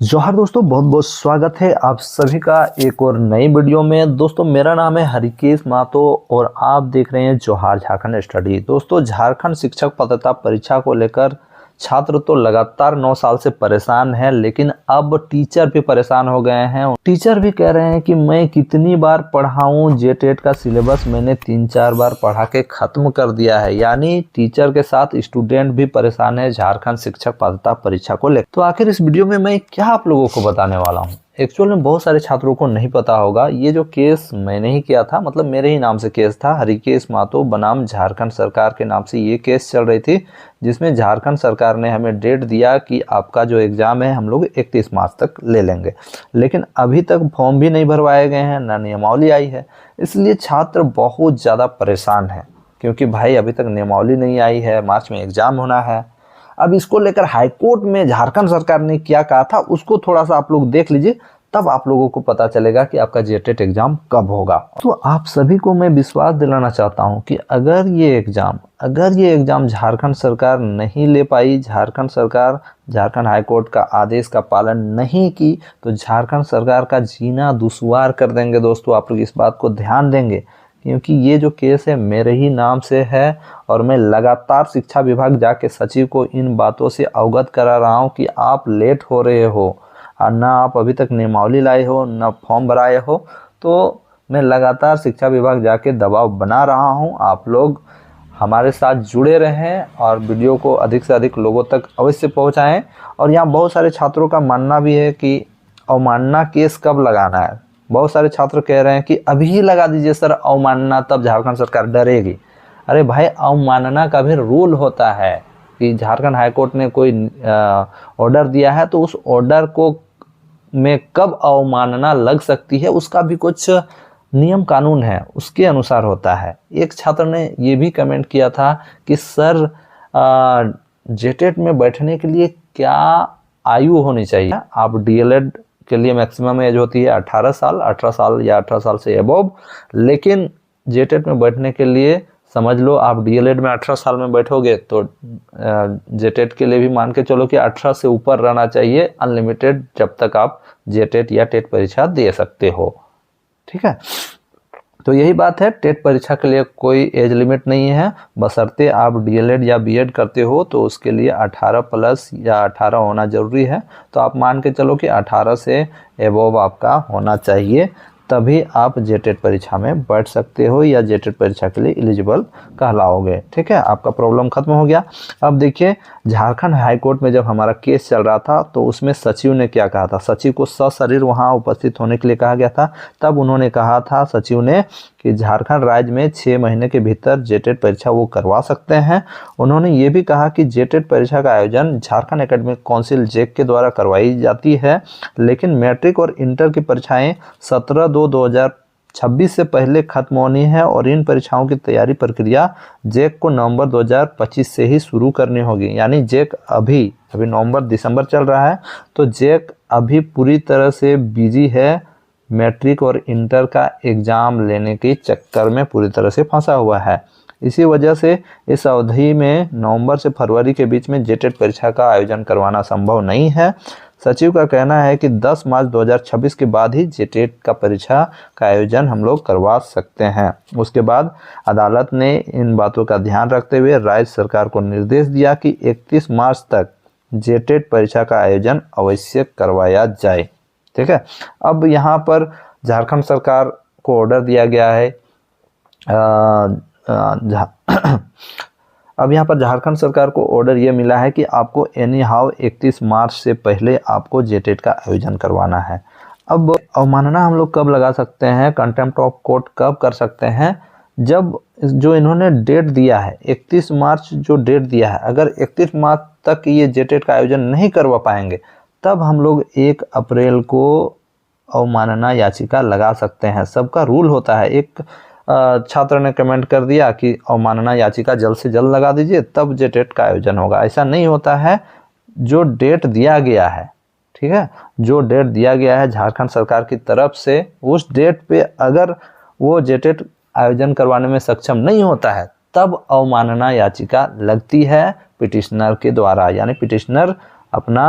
जोहार दोस्तों, बहुत बहुत स्वागत है आप सभी का एक और नई वीडियो में। दोस्तों मेरा नाम है हरिकेश मातो और आप देख रहे हैं जोहार झारखंड स्टडी। दोस्तों झारखंड शिक्षक पात्रता परीक्षा को लेकर छात्र तो लगातार 9 साल से परेशान है, लेकिन अब टीचर भी परेशान हो गए हैं। टीचर भी कह रहे हैं कि मैं कितनी बार पढ़ाऊं, जेटेट का सिलेबस मैंने 3-4 बार पढ़ा के खत्म कर दिया है। यानी टीचर के साथ स्टूडेंट भी परेशान है झारखंड शिक्षक पात्रता परीक्षा को लेकर। तो आखिर इस वीडियो में मैं क्या आप लोगों को बताने वाला हूँ। एक्चुअल में बहुत सारे छात्रों को नहीं पता होगा, ये जो केस मैंने ही किया था, मतलब मेरे ही नाम से केस था, हरिकेश मातो बनाम झारखंड सरकार के नाम से ये केस चल रही थी, जिसमें झारखंड सरकार ने हमें डेट दिया कि आपका जो एग्ज़ाम है हम लोग 31 मार्च तक ले लेंगे, लेकिन अभी तक फॉर्म भी नहीं भरवाए गए हैं, ना नियमावली आई है। इसलिए छात्र बहुत ज़्यादा परेशान हैं, क्योंकि भाई अभी तक नियमावली नहीं आई है, मार्च में एग्ज़ाम होना है। अब इसको लेकर हाईकोर्ट में झारखंड सरकार ने क्या कहा था उसको थोड़ा सा आप लोग देख लीजिए, तब आप लोगों को पता चलेगा कि आपका जेटेट एग्जाम कब होगा। तो आप सभी को मैं विश्वास दिलाना चाहता हूं कि अगर ये एग्जाम झारखंड सरकार नहीं ले पाई, झारखंड सरकार झारखंड हाईकोर्ट का आदेश का पालन नहीं की, तो झारखंड सरकार का जीना दुश्वार कर देंगे। दोस्तों आप लोग इस बात को ध्यान देंगे, क्योंकि ये जो केस है मेरे ही नाम से है और मैं लगातार शिक्षा विभाग जाके सचिव को इन बातों से अवगत करा रहा हूँ कि आप लेट हो रहे हो और ना आप अभी तक नियमावली लाए हो, ना फॉर्म भराए हो। तो मैं लगातार शिक्षा विभाग जाके दबाव बना रहा हूँ। आप लोग हमारे साथ जुड़े रहें और वीडियो को अधिक से अधिक लोगों तक अवश्य पहुँचाएँ। और यहाँ बहुत सारे छात्रों का मानना भी है कि अवमानना केस कब लगाना है। बहुत सारे छात्र कह रहे हैं कि अभी ही लगा दीजिए सर अवमानना, तब झारखंड सरकार डरेगी। अरे भाई, अवमानना का भी रूल होता है कि झारखंड हाईकोर्ट ने कोई ऑर्डर दिया है तो उस ऑर्डर को में कब अवमानना लग सकती है उसका भी कुछ नियम कानून है, उसके अनुसार होता है। एक छात्र ने ये भी कमेंट किया था कि सर जेटेट में बैठने के लिए क्या आयु होनी चाहिए। आप डीएलएड के लिए मैक्सिमम एज होती है 18 साल, 18 साल या 18 साल से एबोव, लेकिन जेटेट में बैठने के लिए समझ लो आप डीएलएड में 18 साल में बैठोगे तो जेटेट के लिए भी मान के चलो कि 18 से ऊपर रहना चाहिए, अनलिमिटेड, जब तक आप जेटेट या टेट परीक्षा दे सकते हो। ठीक है, तो यही बात है, टेट परीक्षा के लिए कोई एज लिमिट नहीं है, बशर्ते आप डीएलएड या बीएड करते हो तो उसके लिए 18 प्लस या 18 होना ज़रूरी है। तो आप मान के चलो कि 18 से एबोव आपका होना चाहिए, तभी आप जेटेट परीक्षा में बैठ सकते हो या जेटेट परीक्षा के लिए एलिजिबल कहलाओगे। ठीक है, आपका प्रॉब्लम खत्म हो गया। अब देखिए, झारखंड हाईकोर्ट में जब हमारा केस चल रहा था तो उसमें सचिव ने क्या कहा था। सचिव को सशरीर वहां उपस्थित होने के लिए कहा गया था। तब उन्होंने कहा था सचिव ने कि झारखंड राज्य में 6 महीने के भीतर जेटेट परीक्षा वो करवा सकते हैं। उन्होंने ये भी कहा कि जेटेट परीक्षा का आयोजन झारखंड एकेडमिक काउंसिल जेक के द्वारा करवाई जाती है, लेकिन मैट्रिक और इंटर की परीक्षाएं 17/2/2026 से पहले खत्म होनी है और इन परीक्षाओं की तैयारी प्रक्रिया जेक को नवंबर 2025 से ही शुरू करनी होगी। यानी जेक अभी नवंबर दिसंबर चल रहा है, तो जेक अभी पूरी तरह से बिजी है, मैट्रिक और इंटर का एग्ज़ाम लेने के चक्कर में पूरी तरह से फंसा हुआ है। इसी वजह से इस अवधि में नवंबर से फरवरी के बीच में जेटेट परीक्षा का आयोजन करवाना संभव नहीं है। सचिव का कहना है कि 10 मार्च 2026 के बाद ही जेटेट का परीक्षा का आयोजन हम लोग करवा सकते हैं। उसके बाद अदालत ने इन बातों का ध्यान रखते हुए राज्य सरकार को निर्देश दिया कि 31 मार्च तक जेटेट परीक्षा का आयोजन अवश्य करवाया जाए। ठीक है, अब यहाँ पर झारखंड सरकार को ऑर्डर दिया गया है, अब यहाँ पर झारखंड सरकार को ऑर्डर ये मिला है कि आपको एनी हाउ 31 मार्च से पहले आपको जेटेट का आयोजन करवाना है। अब अवमानना हम लोग कब लगा सकते हैं, कंटेम्प्ट ऑफ कोर्ट कब कर सकते हैं, जब जो इन्होंने डेट दिया है 31 मार्च जो डेट दिया है, अगर 31 मार्च तक ये जेटेट का आयोजन नहीं करवा पाएंगे तब हम लोग 1 अप्रैल को अवमानना याचिका लगा सकते हैं। सबका रूल होता है। एक छात्र ने कमेंट कर दिया कि अवमानना याचिका जल्द से जल्द लगा दीजिए, तब जेटेट का आयोजन होगा। ऐसा नहीं होता है। जो डेट दिया गया है, ठीक है, जो डेट दिया गया है झारखंड सरकार की तरफ से, उस डेट पे अगर वो जेटेट आयोजन करवाने में सक्षम नहीं होता है तब अवमानना याचिका लगती है पिटिशनर के द्वारा। यानी पिटिशनर अपना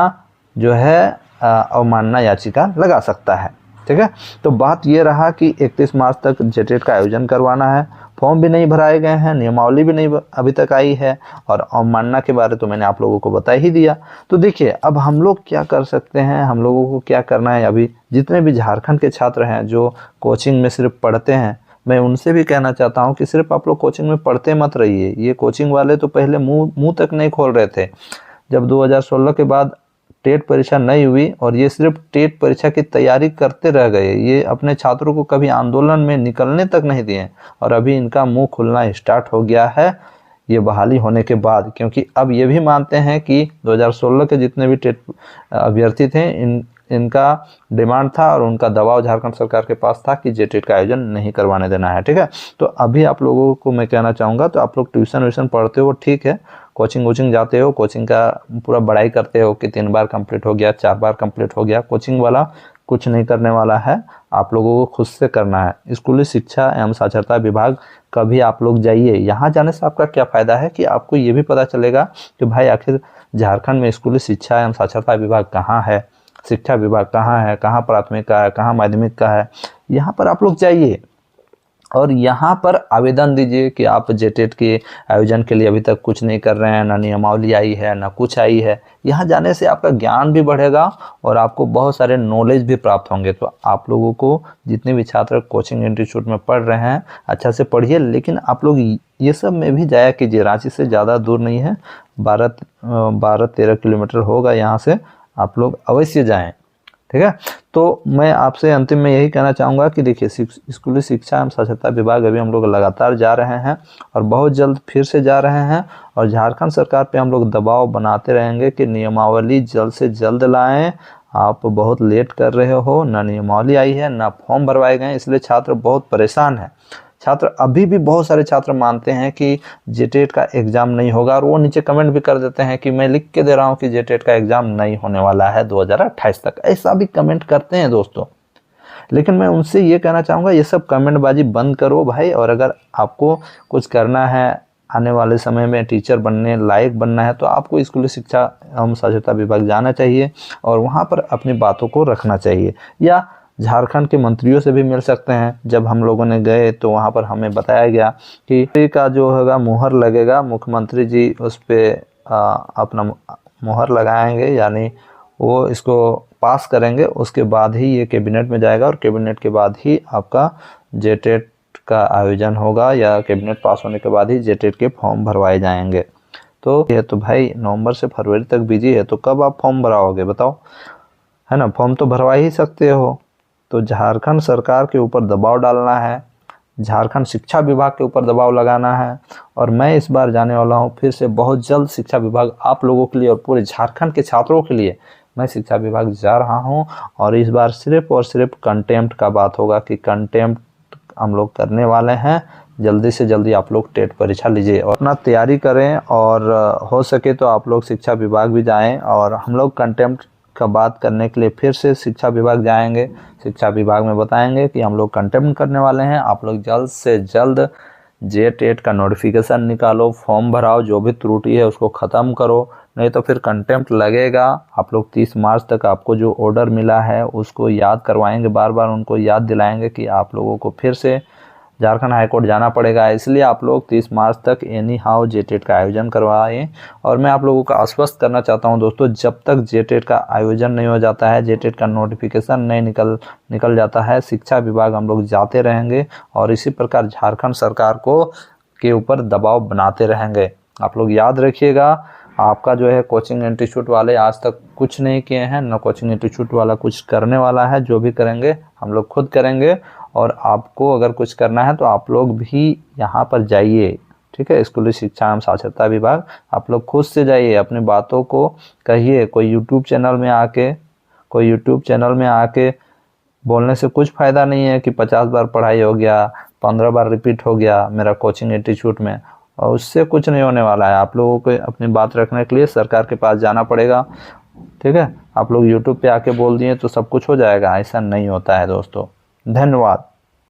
जो है अवमानना याचिका लगा सकता है। ठीक है, तो बात ये रहा कि 31 मार्च तक जेटेट का आयोजन करवाना है। फॉर्म भी नहीं भराए गए हैं, नियमावली भी नहीं अभी तक आई है, और अवमानना के बारे तो मैंने आप लोगों को बता ही दिया। तो देखिए अब हम लोग क्या कर सकते हैं, हम लोगों को क्या करना है। अभी जितने भी झारखंड के छात्र हैं जो कोचिंग में सिर्फ पढ़ते हैं, मैं उनसे भी कहना चाहता हूं कि सिर्फ आप लोग कोचिंग में पढ़ते मत रहिए। ये कोचिंग वाले तो पहले मुंह तक नहीं खोल रहे थे जब 2016 के बाद टेट परीक्षा नहीं हुई, और ये सिर्फ टेट परीक्षा की तैयारी करते रह गए। ये अपने छात्रों को कभी आंदोलन में निकलने तक नहीं दिए, और अभी इनका मुंह खुलना स्टार्ट हो गया है ये बहाली होने के बाद। क्योंकि अब ये भी मानते हैं कि 2016 के जितने भी टेट अभ्यर्थी थे इनका डिमांड था और उनका दबाव झारखंड सरकार के पास था कि जेटेट का आयोजन नहीं करवाने देना है। ठीक है, तो अभी आप लोगों को मैं कहना चाहूँगा, तो आप लोग ट्यूशन व्यूशन पढ़ते हो, ठीक है, कोचिंग वोचिंग जाते हो, कोचिंग का पूरा बड़ाई करते हो कि 3 बार कंप्लीट हो गया, 4 बार कंप्लीट हो गया। कोचिंग वाला कुछ नहीं करने वाला है, आप लोगों को खुद से करना है। स्कूली शिक्षा एवं साक्षरता विभाग कभी आप लोग जाइए। यहाँ जाने से आपका क्या फ़ायदा है कि आपको ये भी पता चलेगा कि भाई आखिर झारखंड में स्कूली शिक्षा एवं साक्षरता विभाग कहाँ है, शिक्षा विभाग कहाँ है, कहाँ प्राथमिक का है, कहाँ माध्यमिक का है। यहाँ पर आप लोग जाइए और यहाँ पर आवेदन दीजिए कि आप जेटेट के आयोजन के लिए अभी तक कुछ नहीं कर रहे हैं, ना नियमावली आई है ना कुछ आई है। यहाँ जाने से आपका ज्ञान भी बढ़ेगा और आपको बहुत सारे नॉलेज भी प्राप्त होंगे। तो आप लोगों को जितने भी छात्र कोचिंग इंस्टीट्यूट में पढ़ रहे हैं अच्छा से पढ़िए, लेकिन आप लोग ये सब में भी जाया कीजिए। रांची से ज़्यादा दूर नहीं है, 12-13 किलोमीटर होगा यहाँ से, आप लोग अवश्य जाएँ। ठीक है, तो मैं आपसे अंतिम में यही कहना चाहूँगा कि देखिए स्कूली शिक्षा एवं साक्षरता विभाग अभी हम लोग लगातार जा रहे हैं और बहुत जल्द फिर से जा रहे हैं, और झारखंड सरकार पे हम लोग दबाव बनाते रहेंगे कि नियमावली जल्द से जल्द लाएं। आप बहुत लेट कर रहे हो, ना नियमावली आई है ना फॉर्म भरवाए गए, इसलिए छात्र बहुत परेशान हैं। छात्र अभी भी बहुत सारे छात्र मानते हैं कि जेटेट का एग्ज़ाम नहीं होगा, और वो नीचे कमेंट भी कर देते हैं कि मैं लिख के दे रहा हूँ कि जेटेट का एग्ज़ाम नहीं होने वाला है 2028 तक। ऐसा भी कमेंट करते हैं दोस्तों। लेकिन मैं उनसे ये कहना चाहूँगा ये सब कमेंटबाजी बंद करो भाई, और अगर आपको कुछ करना है, आने वाले समय में टीचर बनने लायक बनना है, तो आपको स्कूली शिक्षा एवं साक्षरता विभाग जाना चाहिए और वहाँ पर अपनी बातों को रखना चाहिए, या झारखंड के मंत्रियों से भी मिल सकते हैं। जब हम लोगों ने गए तो वहाँ पर हमें बताया गया कि का जो होगा मुहर लगेगा, मुख्यमंत्री जी उस पर अपना मुहर लगाएंगे, यानी वो इसको पास करेंगे, उसके बाद ही ये कैबिनेट में जाएगा और कैबिनेट के बाद ही आपका जेटेट का आयोजन होगा, या कैबिनेट पास होने के बाद ही जेटेट के फॉर्म भरवाए जाएंगे। तो ये तो भाई नवंबर से फरवरी तक बिजी है, तो कब आप फॉर्म भराओगे बताओ, है ना? फॉर्म तो भरवा ही सकते हो। तो झारखंड सरकार के ऊपर दबाव डालना है, झारखंड शिक्षा विभाग के ऊपर दबाव लगाना है, और मैं इस बार जाने वाला हूँ फिर से बहुत जल्द शिक्षा विभाग आप लोगों के लिए और पूरे झारखंड के छात्रों के लिए मैं शिक्षा विभाग जा रहा हूँ। और इस बार सिर्फ और सिर्फ कंटेम्प्ट का बात होगा कि कंटेम्प्ट हम लोग करने वाले हैं। जल्दी से जल्दी आप लोग टेट परीक्षा लीजिए और अपना तैयारी करें, और हो सके तो आप लोग शिक्षा विभाग भी जाएं, और हम लोग कंटेम्प्ट का बात करने के लिए फिर से शिक्षा विभाग जाएंगे। शिक्षा विभाग में बताएंगे कि हम लोग कंटेम्प्ट करने वाले हैं, आप लोग जल्द से जल्द जेटेट का नोटिफिकेशन निकालो, फॉर्म भराओ, जो भी त्रुटि है उसको ख़त्म करो, नहीं तो फिर कंटेम्प्ट लगेगा। आप लोग 30 मार्च तक आपको जो ऑर्डर मिला है उसको याद करवाएंगे, बार बार उनको याद दिलाएंगे कि आप लोगों को फिर से झारखंड हाईकोर्ट जाना पड़ेगा। इसलिए आप लोग 30 मार्च तक एनी हाउ जेटेट का आयोजन करवाएं। और मैं आप लोगों को आश्वस्त करना चाहता हूं दोस्तों, जब तक जेटेट का आयोजन नहीं हो जाता है, जेटेट का नोटिफिकेशन नहीं निकल जाता है, शिक्षा विभाग हम लोग जाते रहेंगे और इसी प्रकार झारखंड सरकार को के ऊपर दबाव बनाते रहेंगे। आप लोग याद रखिएगा, आपका जो है कोचिंग इंस्टीट्यूट वाले आज तक कुछ नहीं किए हैं, न कोचिंग इंस्टीट्यूट वाला कुछ करने वाला है। जो भी करेंगे हम लोग खुद करेंगे, और आपको अगर कुछ करना है तो आप लोग भी यहाँ पर जाइए, ठीक है? स्कूली शिक्षा एवं साक्षरता विभाग आप लोग खुद से जाइए, अपनी बातों को कहिए। कोई यूट्यूब चैनल में आके बोलने से कुछ फ़ायदा नहीं है कि 50 बार पढ़ाई हो गया, 15 बार रिपीट हो गया मेरा कोचिंग इंस्टीट्यूट में, और उससे कुछ नहीं होने वाला है। आप लोगों को अपनी बात रखने के लिए सरकार के पास जाना पड़ेगा, ठीक है? आप लोग यूट्यूब पे आके बोल दिए तो सब कुछ हो जाएगा, ऐसा नहीं होता है दोस्तों। धन्यवाद।